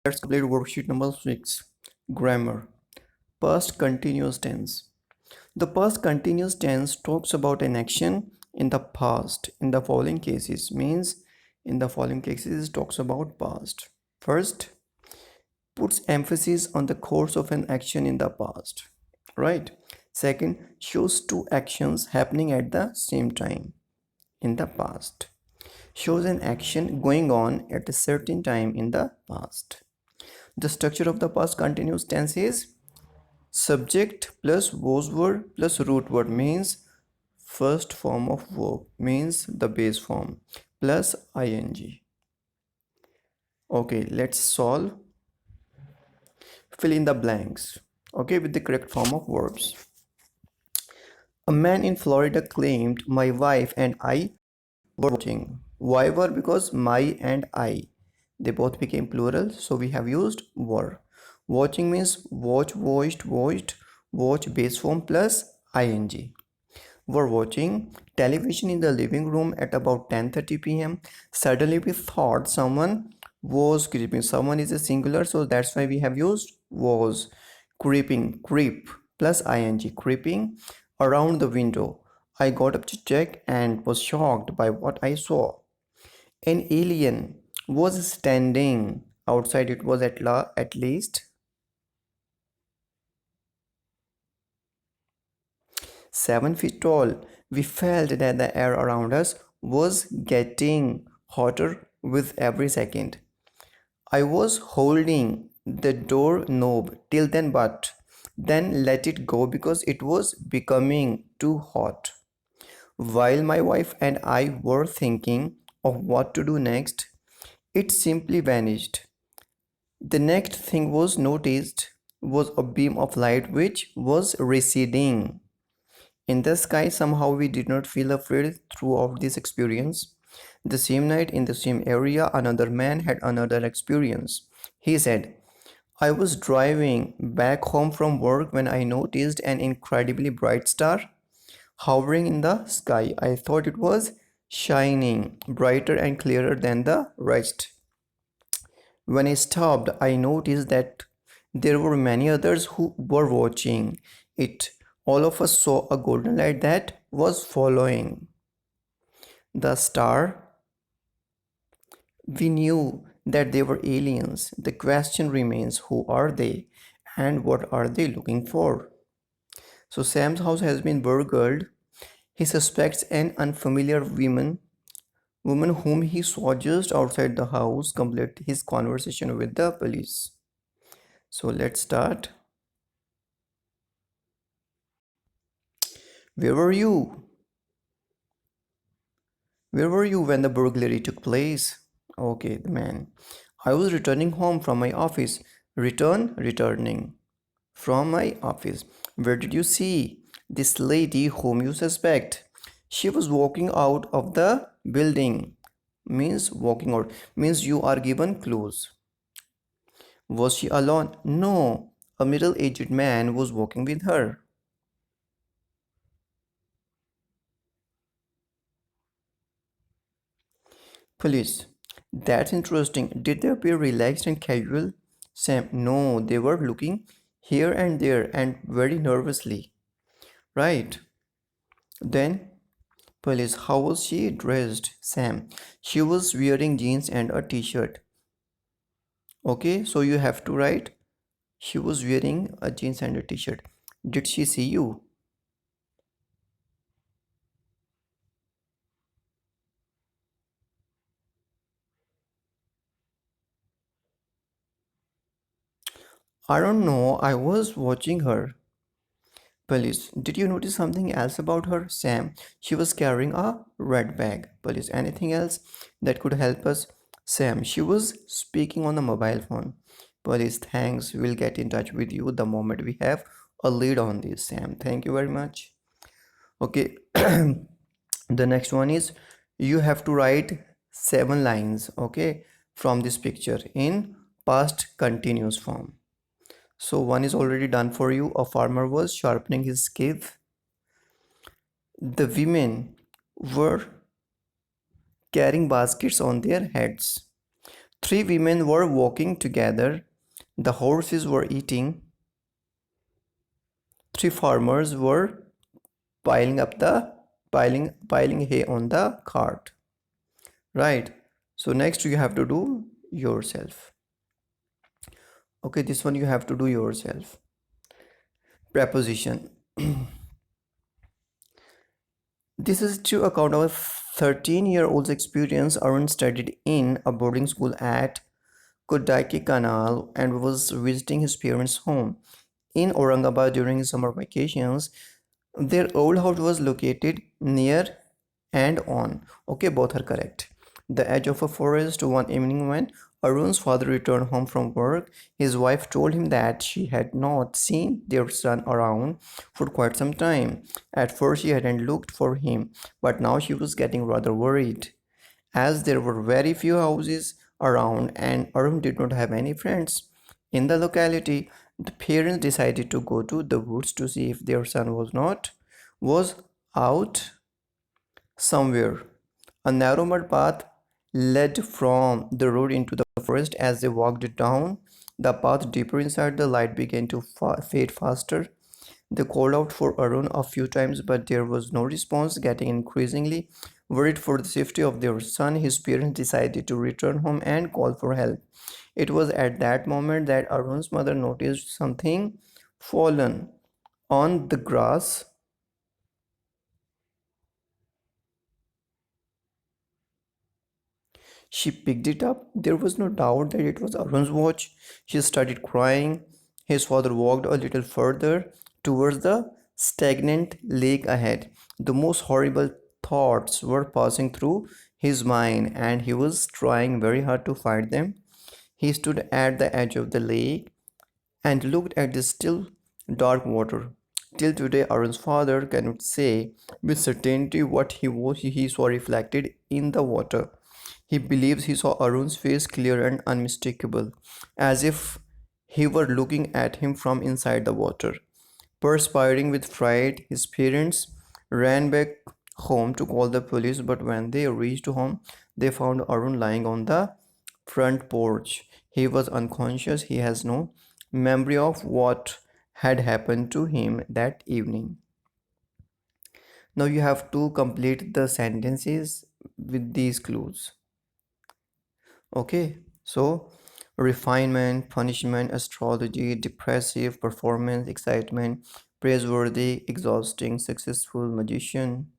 Let's complete worksheet number 6. Grammar. Past continuous tense. The past continuous tense talks about an action in the past. In the following cases means in the following cases it talks about past. First, puts emphasis on the course of an action in the past. Right? Second, shows two actions happening at the same time in the past. Shows an action going on at a certain time in the past. The structure of the past continuous tense is subject plus was word plus root word means first form of verb means the base form plus ing. Okay, let's solve. Fill in the blanks. Okay, with the correct form of verbs. A man in Florida claimed my wife and I were watching. Why were? Because my and I. They both became plural, so we have used were. Watching means watch, watched, watched, watch base form plus ing. Were watching television in the living room at about 10:30 p.m. Suddenly we thought someone was creeping. Someone is a singular, so that's why we have used was. Creeping, creep plus ing, creeping around the window. I got up to check and was shocked by what I saw. An alien was standing outside. It was at least 7 feet tall. We felt that the air around us was getting hotter with every second. I was holding the door knob till then, but then let it go because it was becoming too hot. While my wife and I were thinking of what to do next, it simply vanished. The next thing was noticed was a beam of light which was receding. In the sky, somehow we did not feel afraid throughout this experience. The same night, in the same area, another man had another experience. He said, I was driving back home from work when I noticed an incredibly bright star hovering in the sky. I thought it was shining brighter and clearer than the rest. When I stopped, I noticed that there were many others who were watching it. All of us saw a golden light that was following the star. We knew that they were aliens. The question remains, who are they and what are they looking for? So Sam's house has been burgled. He suspects an unfamiliar woman whom he saw just outside the house complete his conversation with the police. So let's start. Where were you? Where were you when the burglary took place? Okay, the man. I was returning home from my office. Returning from my office. Where did you see this lady whom you suspect? She was walking out of the building. Means walking out. Means you are given clues. Was she alone? No. A middle-aged man was walking with her. Police. That's interesting. Did they appear relaxed and casual? Sam. No, they were looking here and there and very nervously. Right. Then, police. How was she dressed? Sam. She was wearing jeans and a t-shirt. Okay, so you have to write. She was wearing a jeans and a t-shirt. Did she see you? I don't know. I was watching her. Police. Did you notice something else about her? Sam. She was carrying a red bag. Police. Anything else that could help us? Sam. She was speaking on the mobile phone. Police. Thanks. We'll get in touch with you the moment we have a lead on this. Sam. Thank you very much. Okay. The next one is you have to write 7 lines. Okay. From this picture in past continuous form. So one is already done for you. A farmer was sharpening his scythe. The women were carrying baskets on their heads. Three women were walking together. The horses were eating. Three farmers were piling hay on the cart. Right. So next you have to do yourself. Okay, this one you have to do yourself. Preposition. This is true account of a 13-year-old's experience. Arun studied in a boarding school at Kodai Canal and was visiting his parents' home in Aurangabad during his summer vacations. Their old house was located near and on. Okay, both are correct. The edge of a forest. One evening, when Arun's father returned home from work, his wife told him that she had not seen their son around for quite some time. At first, she hadn't looked for him, but now she was getting rather worried, as there were very few houses around and Arun did not have any friends in the locality. The parents decided to go to the woods to see if their son was out somewhere. A narrow mud path led from the road into the forest. As they walked down the path deeper inside, the light began to fade faster. They called out for Arun a few times, but there was no response. Getting increasingly worried for the safety of their son, his parents decided to return home and call for help. It was at that moment that Arun's mother noticed something fallen on the grass. She picked it up. There was no doubt that it was Arun's watch. She started crying. His father walked a little further towards the stagnant lake ahead. The most horrible thoughts were passing through his mind, and he was trying very hard to fight them. He stood at the edge of the lake and looked at the still dark water. Till today, Arun's father cannot say with certainty what he saw reflected in the water. He believes he saw Arun's face clear and unmistakable, as if he were looking at him from inside the water. Perspiring with fright, his parents ran back home to call the police, but when they reached home, they found Arun lying on the front porch. He was unconscious. He has no memory of what had happened to him that evening. Now you have to complete the sentences with these clues. Okay, so refinement, punishment, astrology, depressive, performance, excitement, praiseworthy, exhausting, successful, magician,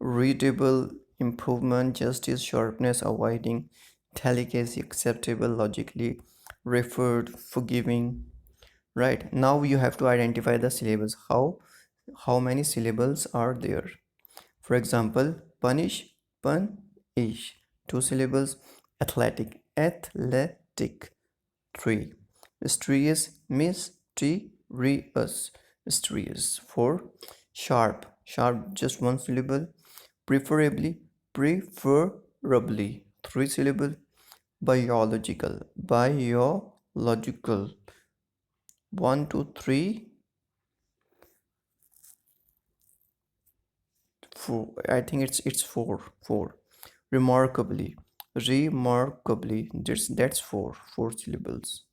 readable, improvement, justice, sharpness, avoiding, delicacy, acceptable, logically, referred, forgiving. Right, now you have to identify the syllables. How many syllables are there? For example, punish, punish, two syllables. Athletic, athletic, three. Mysterious, mysterious, mysterious, four. Sharp, sharp, just one syllable. Preferably, preferably, three syllable. Biological, biological, one, two, three, four. I think it's four. Remarkably, remarkably, that's four syllables.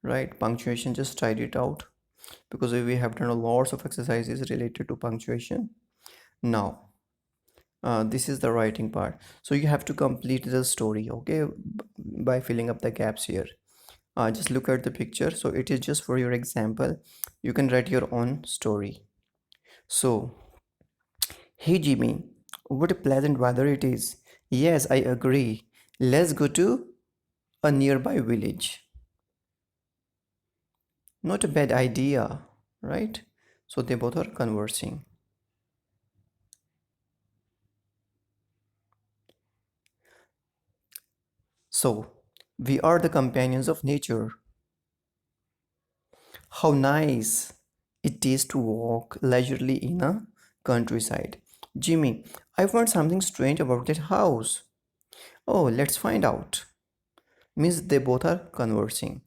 Right, punctuation, just try it out because we have done a lots of exercises related to punctuation. Now this is the writing part, so you have to complete the story, okay, by filling up the gaps here. Just look at the picture, so it is just for your example. You can write your own story. So, hey Jimmy, what a pleasant weather it is. Yes, I agree. Let's go to a nearby village. Not a bad idea, right? So they both are conversing. So we are the companions of nature. How nice it is to walk leisurely in a countryside. Jimmy, I found something strange about that house. Oh, let's find out. Means they both are conversing.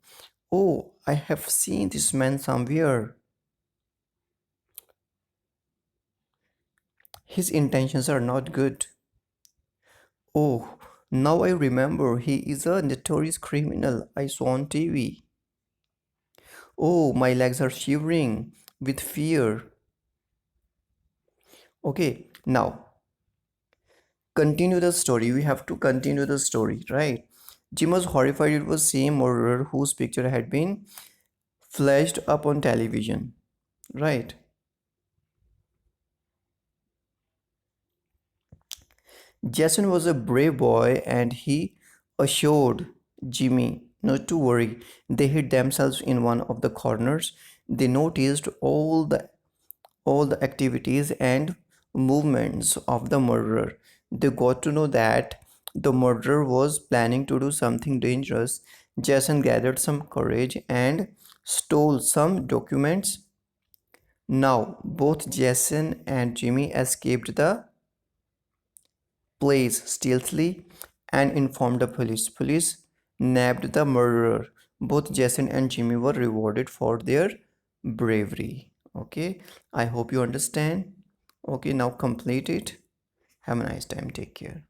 Oh, I have seen this man somewhere. His intentions are not good. Oh, now I remember, he is a notorious criminal I saw on TV. Oh, my legs are shivering with fear. Okay, now continue the story. We have to continue the story, right? Jim was horrified. It was same murderer whose picture had been flashed up on television, right? Jason was a brave boy and he assured Jimmy not to worry. They hid themselves in one of the corners. They noticed all the activities and movements of the murderer. They got to know that the murderer was planning to do something dangerous. Jason gathered some courage and stole some documents. Now, both Jason and Jimmy escaped the place stealthily and informed the police. Police nabbed the murderer. Both Jason and Jimmy were rewarded for their bravery. Okay, I hope you understand. Okay, now complete it. Have a nice time. Take care.